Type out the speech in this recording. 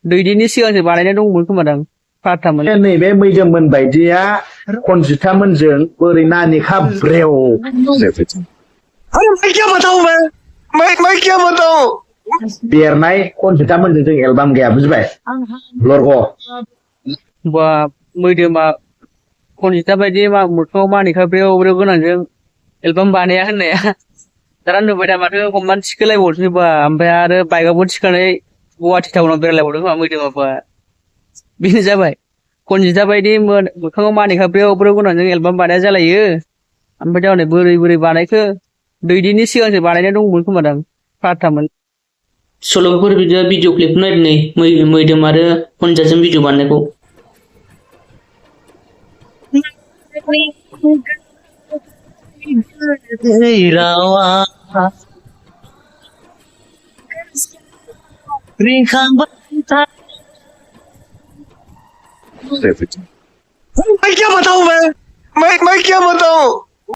दैदेननि सिगांसो बानायनाय दंमोन खोमा दां फाथामोन। नैबे मैदोममोन बायदिया खनजिथामोनजों बोरै नानिखा ब्रेव अरे मैं क्या बताऊं मैं क्या बताऊं बेरनाय खनजिथामोनजों जों एलबाम गैया बुजिबाय लरग' बा मैदोमा खनजिथा बायदि मोखाङाव मानिखा ब्रेव ब्रेव गोनांजों एलबाम बानाया होननाया दाना नुबाय दा माथो हमनानै थिखोलायबावसै बा ओमफ्राय आरो बाइकआवबो थिखांनाय गुवाहाटि टाउनाव बेरायलायबावदों खोमा मैदोमाबा बेनो जाबाय खनजिथा बायदि मोखाङाव मानिखा ब्रेव ब्रेव गोनांजों एलबाम बानाया जालायो ओमफ्राय दा हनै बोरै बानायखो दैदेननि सिगांसो बानायनाय दंमोन खोमा दां फाथामोन। सल'फोर बिदिनो भिडिअ क्लिप नायदों नै मैदोम आरो खनजाजों भिडिअ बानायनायखौ मैं क्या बताऊं मैं क्या बताऊं